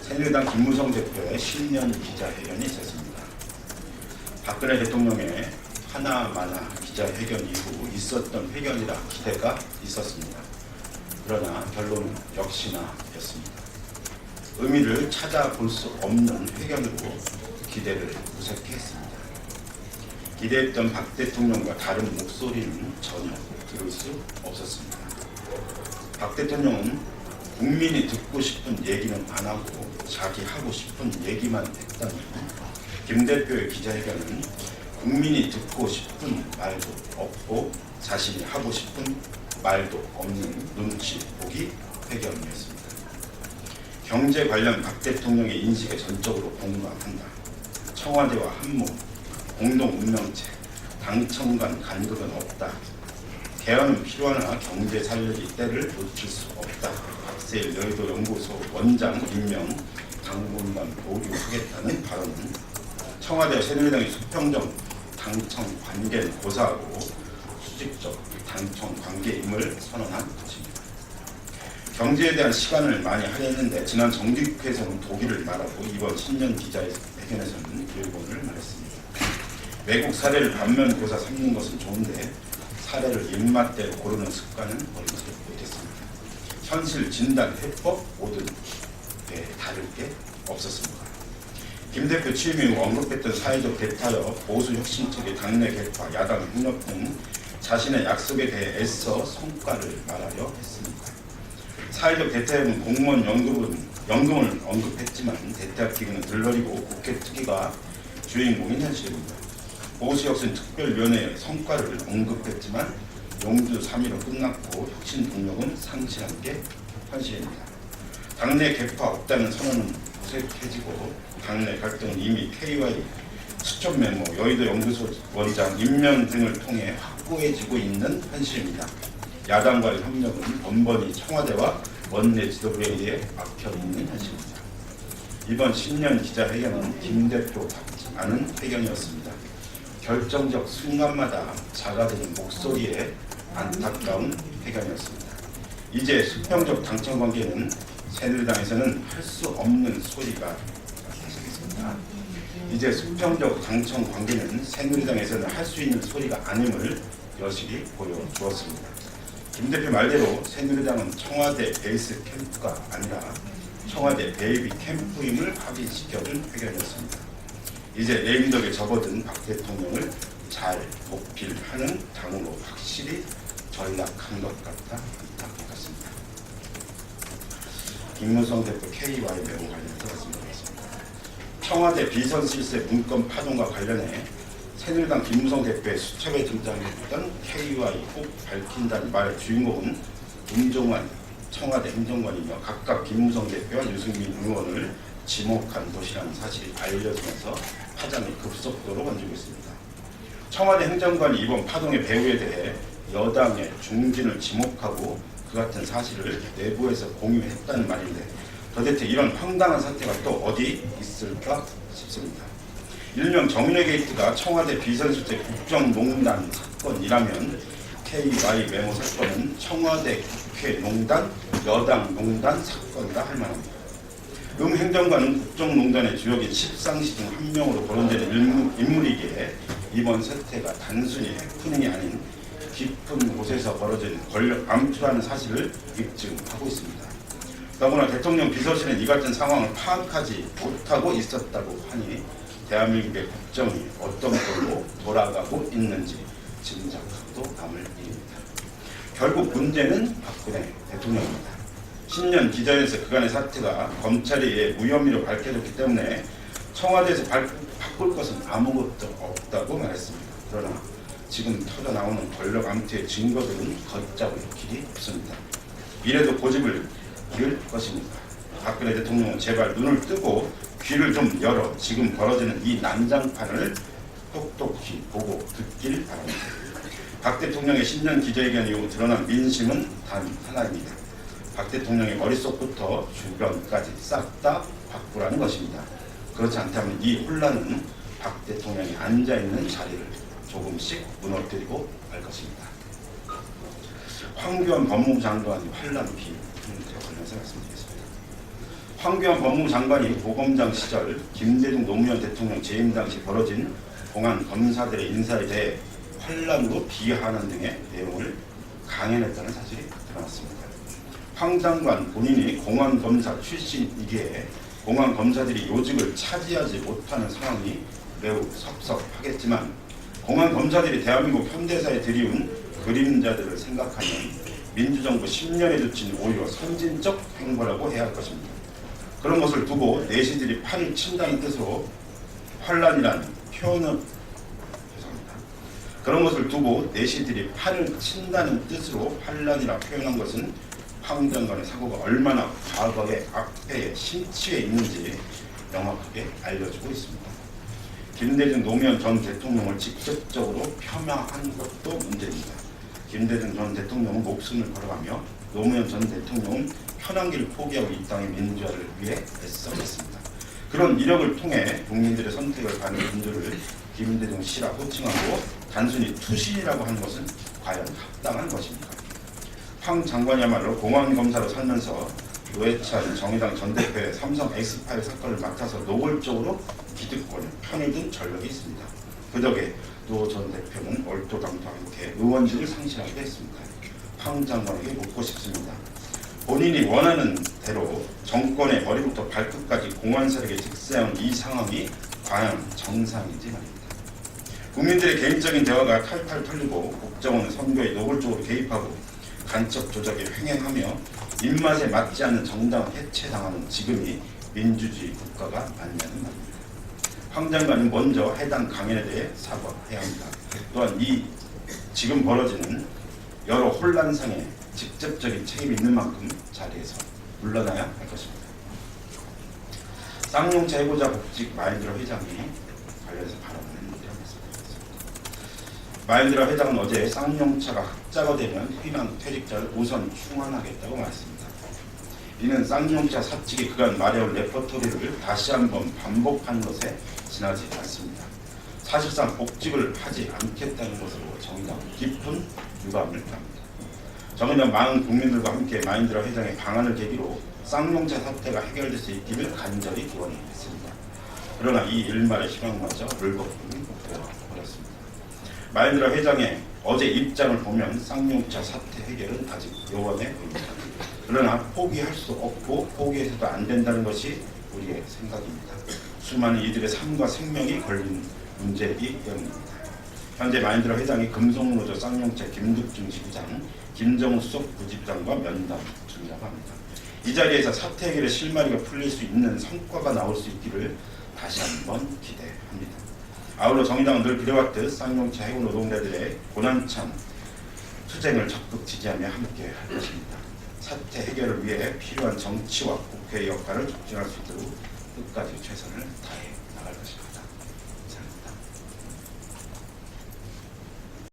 새누리당 김무성 대표의 신년 기자회견이 있었습니다. 박근혜 대통령의 하나마나 기자회견 이후 있었던 회견이라 기대가 있었습니다. 그러나 결론은 역시나 였습니다. 의미를 찾아볼 수 없는 회견으로 기대를 무색했습니다. 기대했던 박 대통령과 다른 목소리는 전혀 들을 수 없었습니다. 박 대통령은 국민이 듣고 싶은 얘기는 안 하고 자기 하고 싶은 얘기만 했다니, 김 대표의 기자회견은 국민이 듣고 싶은 말도 없고 자신이 하고 싶은 말도 없는 눈치 보기 회견이었습니다. 경제 관련 박 대통령의 인식에 전적으로 공감한다. 청와대와 한몸, 공동 운명체, 당청 간 간극은 없다. 개헌은 필요하나 경제 살리기 때를 놓칠 수 없다. 박세일 여의도 연구소 원장 임명 당분간 보류하겠다는 발언은 청와대와 새누리당의 수평적 당청 관계를 고사하고 수직적 당청 관계임을 선언한 것입니다. 경제에 대한 시간을 많이 할애했는데 지난 정기국회에서는 독일을 말하고 이번 신년 기자회견에서는 일본을 말했습니다. 외국 사례를 반면교사 삼는 것은 좋은데 사례를 입맛대로 고르는 습관은 버리지 못했습니다. 현실, 진단, 해법 모두 다를 게 없었습니다. 김 대표 취임 이후 언급했던 사회적 대타협, 보수 혁신 측의 당내 개파, 야당 협력 등 자신의 약속에 대해 애써 성과를 말하려 했습니다. 사회적 대타협은 공무원 연금을 언급했지만 대타협 기금은 들러리고 국회 특위가 주인공인 현실입니다. 보수혁신 특별위원회의 성과를 언급했지만 용두 3위로 끝났고 혁신 동력은 상실한 게 현실입니다. 당내 개파 없다는 선언은 무색해지고 당내 갈등은 이미 KY 수첩 메모, 여의도 연구소 원장 임명 등을 통해 확고해지고 있는 현실입니다. 야당과의 협력은 번번이 청와대와 원내 지도부에 의해 막혀있는 현실입니다. 이번 신년 기자회견은 김 대표답지 않은 회견이었습니다. 결정적 순간마다 작아지는 목소리에 안타까운 회견이었습니다. 이제 수평적 당청 관계는 새누리당에서는 할 수 없는 소리가 나겠습니다. 이제 수평적 당청 관계는 새누리당에서는 할 수 있는 소리가 아님을 여실히 보여주었습니다. 김 대표 말대로 새누리당은 청와대 베이스 캠프가 아니라 청와대 베이비 캠프임을 확인시켜준 회견이었습니다. 이제 레임덕에 접어든 박 대통령을 잘 보필하는 당으로 확실히 전락한 것 같다 안타깝습니다. 김무성 대표 KY 메모 관련해서 말씀드리겠습니다. 청와대 비선 실세 문건 파동과 관련해 새누리당 김무성 대표의 수첩에 등장했던 KY 꼭 밝힌다는 말의 주인공은 임종환 청와대 행정관이며 각각 김무성 대표와 유승민 의원을 지목한 것이라는 사실이 알려지면서 파장이 급속도로 번지고 있습니다. 청와대 행정관이 이번 파동의 배후에 대해 여당의 중진을 지목하고 그 같은 사실을 내부에서 공유했다는 말인데 도대체 이런 황당한 사태가 또 어디 있을까 싶습니다. 일명 정윤회 게이트가 청와대 비선실세 국정농단 사건이라면 KY 메모 사건은 청와대 국회농단, 여당농단 사건이라 할 만합니다. 행정관은 국정농단의 주역인 십상시 중 한 명으로 거론되는 인물이기에 이번 사태가 단순히 해프닝이 아닌 깊은 곳에서 벌어진 권력 암투라는 사실을 입증하고 있습니다. 더구나 대통령 비서실은 이 같은 상황을 파악하지 못하고 있었다고 하니 대한민국의 국정이 어떤 걸로 돌아가고 있는지 짐작하도 남을 일입니다. 결국 문제는 박근혜 대통령입니다. 신년 기자회견에서 그간의 사태가 검찰에 의해 무혐의로 밝혀졌기 때문에 청와대에서 바꿀 것은 아무것도 없다고 말했습니다. 그러나 지금 터져나오는 권력 암투의 증거들은 걷잡을 길이 없습니다. 이래도 고집을 이을 것입니다. 박근혜 대통령은 제발 눈을 뜨고 귀를 좀 열어 지금 벌어지는 이 난장판을 똑똑히 보고 듣길 바랍니다. 박 대통령의 신년 기자회견 이후 드러난 민심은 단 하나입니다. 박 대통령의 머릿속부터 주변까지 싹 다 바꾸라는 것입니다. 그렇지 않다면 이 혼란은 박 대통령이 앉아있는 자리를 조금씩 무너뜨리고 말 것입니다. 황교안 법무부 장관이 환란 비유 관련해서 말씀드리겠습니다. 황교안 법무부 장관이 고검장 시절 김대중 노무현 대통령 재임 당시 벌어진 공안 검사들의 인사에 대해 환란으로 비하하는 등의 내용을 강연했다는 사실이 드러났습니다. 황 장관 본인이 공안검사 출신이기에 공안검사들이 요직을 차지하지 못하는 상황이 매우 섭섭하겠지만 공안검사들이 대한민국 현대사에 들이운 그림자들을 생각하면 민주정부 10년의 조치는 오히려 선진적 행보라고 해야 할 것입니다. 그런 것을 두고 내시들이 판을 친다는 뜻으로 환란이라는 표현은 그런 것을 두고 내시들이 판을 친다는 뜻으로 환란이라 표현한 것은 황 장관의 사고가 얼마나 과거의 악폐에 심취해 있는지 명확하게 알려주고 있습니다. 김대중 노무현 전 대통령을 직접적으로 폄하한 것도 문제입니다. 김대중 전 대통령은 목숨을 걸어가며 노무현 전 대통령은 편한기를 포기하고 이 땅의 민주화를 위해 애써냈습니다. 그런 이력을 통해 국민들의 선택을 받는 분들을 김대중 씨라 호칭하고 단순히 투신이라고 하는 것은 과연 합당한 것입니까? 황 장관이야말로 공안검사로 살면서 노회찬 정의당 전 대표의 삼성 X파일 사건을 맡아서 노골적으로 기득권을 편을 든 전력이 있습니다. 그 덕에 노 전 대표는 얼토당토 않게 의원직을 상실하기도 했습니다. 황 장관에게 묻고 싶습니다. 본인이 원하는 대로 정권의 머리부터 발끝까지 공안세력에 직세한 이 상황이 과연 정상인지 말입니다. 국민들의 개인적인 대화가 탈탈 털리고 국정원 선거에 노골적으로 개입하고 간첩 조작에 횡행하며 입맛에 맞지 않는 정당을 해체당하는 지금이 민주주의 국가가 맞냐는 말입니다. 황 장관은 먼저 해당 강연에 대해 사과해야 합니다. 또한 이 지금 벌어지는 여러 혼란상에 직접적인 책임이 있는 만큼 자리에서 물러나야 할 것입니다. 쌍용차 해고자 복직 마인드라 회장이 관련해서 발언을 했는데요. 마인드라 회장은 어제 쌍용차가 흑자가 되면 희망 퇴직자를 우선 충원하겠다고 말했습니다. 이는 쌍용차 사측이 그간 말해온 레퍼토리를 다시 한번 반복한 것에 지나지 않습니다. 사실상 복직을 하지 않겠다는 것으로 정의당 깊은 유감을 합니다. 정의당 많은 국민들과 함께 마인드라 회장의 방안을 계기로 쌍용차 사태가 해결될 수 있기를 간절히 기원했습니다. 그러나 이 일말의 희망마저 물거품이 되어버렸습니다. 마인드라 회장의 어제 입장을 보면 쌍용차 사태 해결은 아직 요원해 보입니다. 그러나 포기할 수 없고 포기해서도 안 된다는 것이 우리의 생각입니다. 수많은 이들의 삶과 생명이 걸린 문제이기 때문입니다. 현재 마인드라 회장이 금속노조 쌍용차 김득중 지부장, 김정우 수석 부집장과 면담 중이라고 합니다. 이 자리에서 사태 해결의 실마리가 풀릴 수 있는 성과가 나올 수 있기를 다시 한번 기대합니다. 아울러 정의당은 늘 그래왔듯 쌍용차 해고 노동자들의 고난참 투쟁을 적극 지지하며 함께 할 것입니다. 사태 해결을 위해 필요한 정치와 국회의 역할을 촉진할 수 있도록 끝까지 최선을 다해 나갈 것입니다. 감사합니다.